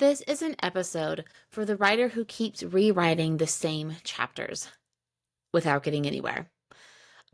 This is an episode for the writer who keeps rewriting the same chapters without getting anywhere.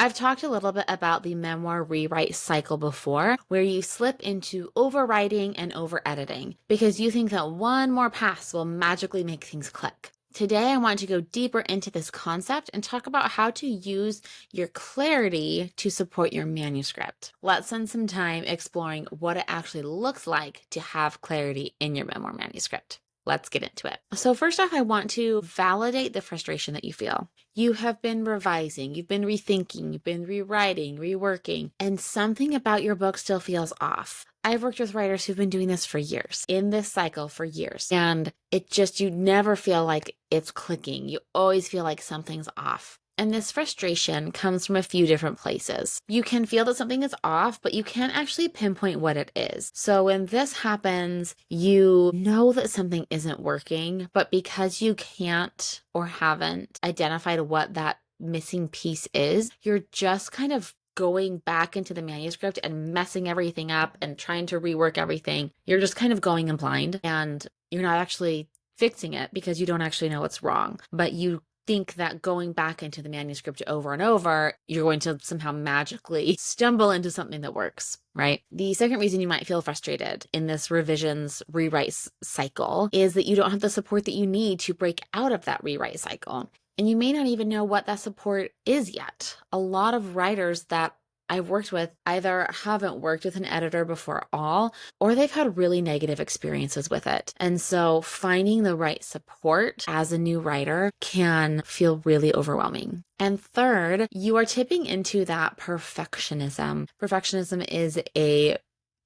I've talked a little bit about the memoir rewrite cycle before, where you slip into overwriting and overediting because you think that one more pass will magically make things click. Today, I want to go deeper into this concept and talk about how to use your clarity to support your manuscript. Let's spend some time exploring what it actually looks like to have clarity in your memoir manuscript. Let's get into it. So first off, I want to validate the frustration that you feel. You have been revising, you've been rethinking, you've been rewriting, reworking, and something about your book still feels off. I've worked with writers who've been doing this for years, in this cycle for years, and you never feel like it's clicking. You always feel like something's off. And this frustration comes from a few different places. You can feel that something is off, but you can't actually pinpoint what it is. So when this happens, you know that something isn't working, but because you can't or haven't identified what that missing piece is, you're just kind of going back into the manuscript and messing everything up and trying to rework everything. You're just kind of going in blind and you're not actually fixing it because you don't actually know what's wrong, but you think that going back into the manuscript over and over, you're going to somehow magically stumble into something that works, right? The second reason you might feel frustrated in this revisions rewrite cycle is that you don't have the support that you need to break out of that rewrite cycle. And you may not even know what that support is yet. A lot of writers that I've worked with either haven't worked with an editor before all, or they've had really negative experiences with it. And so finding the right support as a new writer can feel really overwhelming. And third, you are tipping into that perfectionism. Perfectionism is a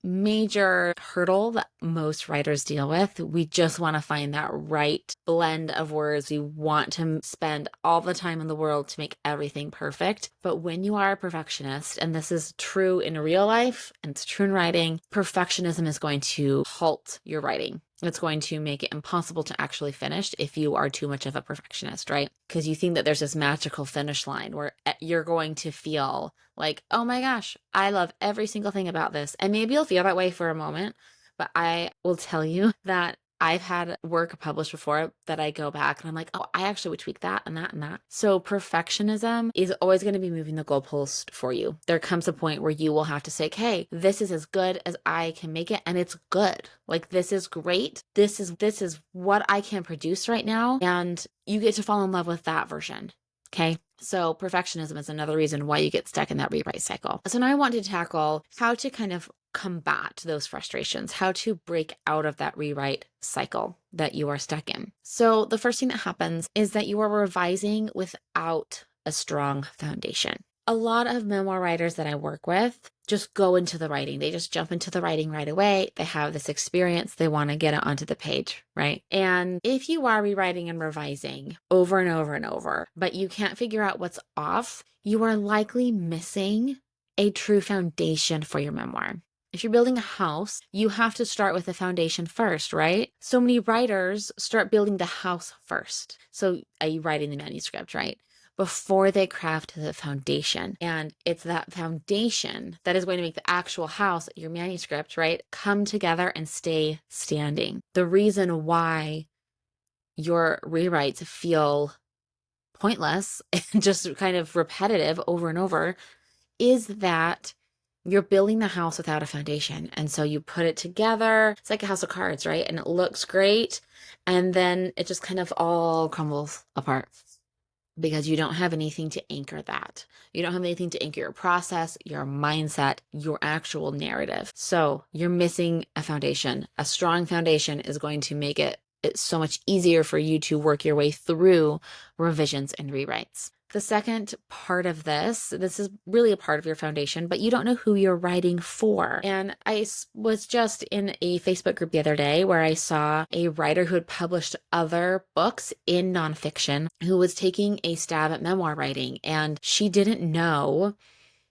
major hurdle that most writers deal with. We just want to find that right blend of words. We want to spend all the time in the world to make everything perfect. But when you are a perfectionist, and this is true in real life and it's true in writing, perfectionism is going to halt your writing. It's going to make it impossible to actually finish if you are too much of a perfectionist, right? Because you think that there's this magical finish line where you're going to feel like, oh my gosh, I love every single thing about this. And maybe you'll feel that way for a moment, but I will tell you that I've had work published before that I go back and I'm like, oh, I actually would tweak that and that and that. So perfectionism is always going to be moving the goalpost for you. There comes a point where you will have to say, okay, this is as good as I can make it. And it's good. Like, this is great. This is what I can produce right now. And you get to fall in love with that version. Okay. So perfectionism is another reason why you get stuck in that rewrite cycle. So now I want to tackle how to kind of combat those frustrations, how to break out of that rewrite cycle that you are stuck in. So the first thing that happens is that you are revising without a strong foundation. A lot of memoir writers that I work with just go into the writing. They just jump into the writing right away. They have this experience. They want to get it onto the page, right? And if you are rewriting and revising over and over and over, but you can't figure out what's off, you are likely missing a true foundation for your memoir. If you're building a house, you have to start with the foundation first, right? So many writers start building the house first. So are you writing the manuscript, right? Before they craft the foundation. And it's that foundation that is going to make the actual house, your manuscript, right, come together and stay standing. The reason why your rewrites feel pointless and just kind of repetitive over and over is that you're building the house without a foundation. And so you put it together. It's like a house of cards, right? And it looks great. And then it just kind of all crumbles apart because you don't have anything to anchor that. You don't have anything to anchor your process, your mindset, your actual narrative. So you're missing a foundation. A strong foundation is going to make it's so much easier for you to work your way through revisions and rewrites. The second part of this is really a part of your foundation, but you don't know who you're writing for. And I was just in a Facebook group the other day where I saw a writer who had published other books in nonfiction who was taking a stab at memoir writing, and she didn't know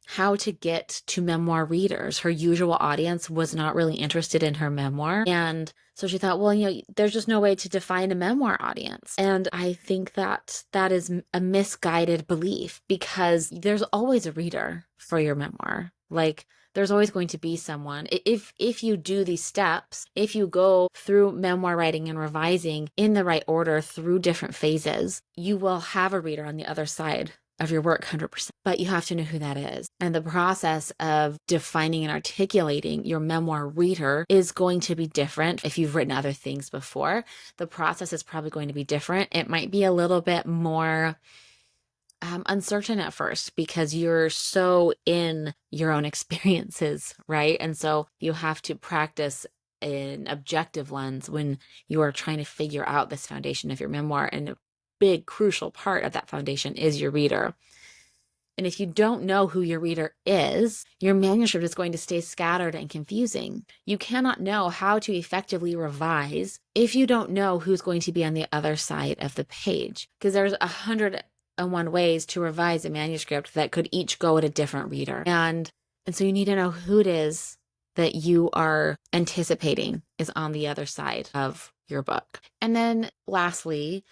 how to get to memoir readers. Her usual audience was not really interested in her memoir. And so she thought, well, there's just no way to define a memoir audience. And I think that is a misguided belief because there's always a reader for your memoir. Like, there's always going to be someone. If you do these steps, if you go through memoir writing and revising in the right order through different phases, you will have a reader on the other side of your work 100%, but you have to know who that is. And the process of defining and articulating your memoir reader is going to be different. If you've written other things before, the process is probably going to be different. It might be a little bit more uncertain at first because you're so in your own experiences, right? And so you have to practice an objective lens when you are trying to figure out this foundation of your memoir. And a big, crucial part of that foundation is your reader. And if you don't know who your reader is, your manuscript is going to stay scattered and confusing. You cannot know how to effectively revise if you don't know who's going to be on the other side of the page, because there's 101 ways to revise a manuscript that could each go at a different reader. And so you need to know who it is that you are anticipating is on the other side of your book. And then lastly,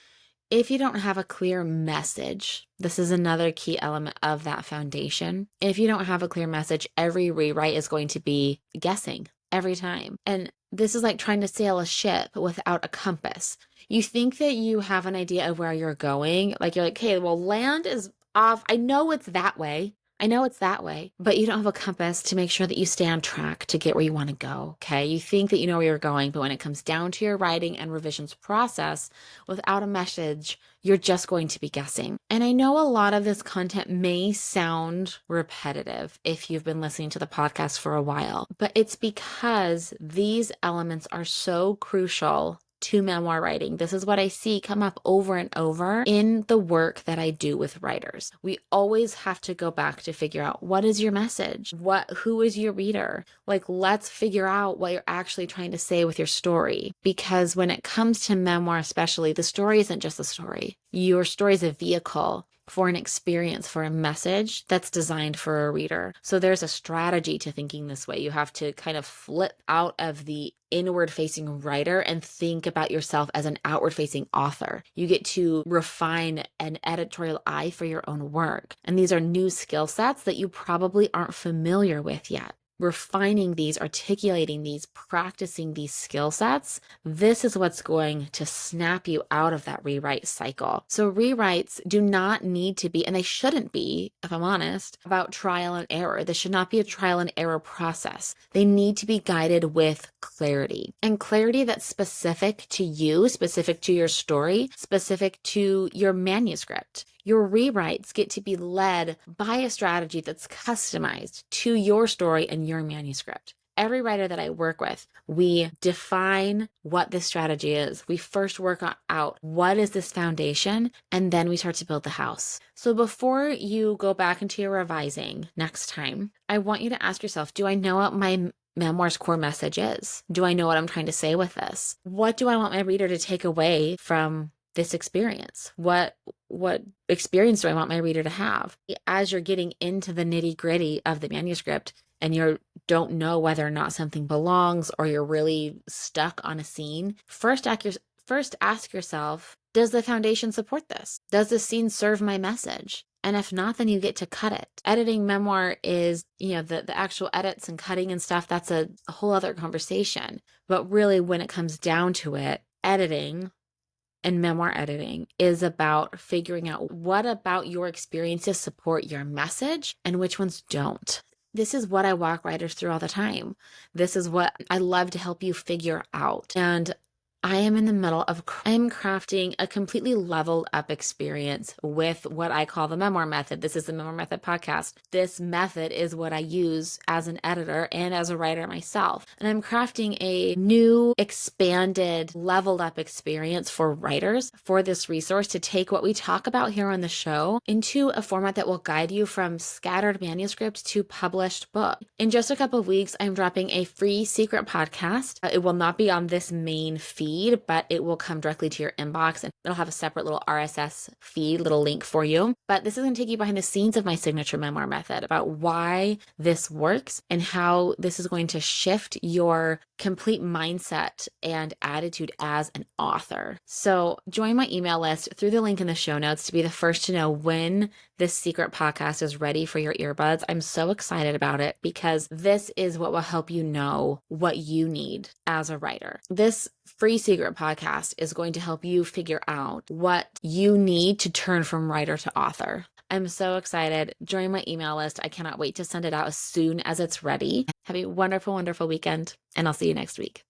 if you don't have a clear message, this is another key element of that foundation. If you don't have a clear message, every rewrite is going to be guessing every time. And this is like trying to sail a ship without a compass. You think that you have an idea of where you're going. Like you're like, okay, well, land is off. I know it's that way. But you don't have a compass to make sure that you stay on track to get where you want to go. Okay. You think that you know where you're going, but when it comes down to your writing and revisions process, without a message, you're just going to be guessing. And I know a lot of this content may sound repetitive if you've been listening to the podcast for a while, but it's because these elements are so crucial to memoir writing. This is what I see come up over and over in the work that I do with writers. We always have to go back to figure out, what is your message? Who is your reader? Like, let's figure out what you're actually trying to say with your story. Because when it comes to memoir, especially, the story isn't just a story. Your story is a vehicle for an experience, for a message that's designed for a reader. So there's a strategy to thinking this way. You have to kind of flip out of the inward-facing writer and think about yourself as an outward-facing author. You get to refine an editorial eye for your own work. And these are new skill sets that you probably aren't familiar with yet. Refining these, articulating these, practicing these skill sets, this is what's going to snap you out of that rewrite cycle. So rewrites do not need to be, and they shouldn't be, if I'm honest, about trial and error. This should not be a trial and error process. They need to be guided with clarity, and clarity that's specific to you, specific to your story, specific to your manuscript. Your rewrites get to be led by a strategy that's customized to your story and your manuscript. Every writer that I work with, we define what this strategy is. We first work out what is this foundation, and then we start to build the house. So before you go back into your revising next time, I want you to ask yourself, do I know what my memoir's core message is? Do I know what I'm trying to say with this? What do I want my reader to take away from this experience? What experience do I want my reader to have? As you're getting into the nitty-gritty of the manuscript and you don't know whether or not something belongs, or you're really stuck on a scene, first ask yourself, does the foundation support this? Does the scene serve my message? And if not, then you get to cut it. Editing memoir is, the actual edits and cutting and stuff, that's a whole other conversation. But really, when it comes down to it, editing and memoir editing is about figuring out what about your experiences support your message and which ones don't. This is what I walk writers through all the time. This is what I love to help you figure out. And I am in the middle of crafting a completely leveled up experience with what I call the Memoir method. This is the Memoir method podcast. This method is what I use as an editor and as a writer myself. And I'm crafting a new, expanded, leveled up experience for writers for this resource to take what we talk about here on the show into a format that will guide you from scattered manuscripts to published book. In just a couple of weeks, I'm dropping a free secret podcast. It will not be on this main feed, but it will come directly to your inbox, and it'll have a separate little RSS feed, little link for you. But this is going to take you behind the scenes of my signature memoir method, about why this works and how this is going to shift your complete mindset and attitude as an author. So join my email list through the link in the show notes to be the first to know when this secret podcast is ready for your earbuds. I'm so excited about it because this is what will help you know what you need as a writer. This free secret podcast is going to help you figure out what you need to turn from writer to author. I'm so excited. Join my email list. I cannot wait to send it out as soon as it's ready. Have a wonderful, wonderful weekend, and I'll see you next week.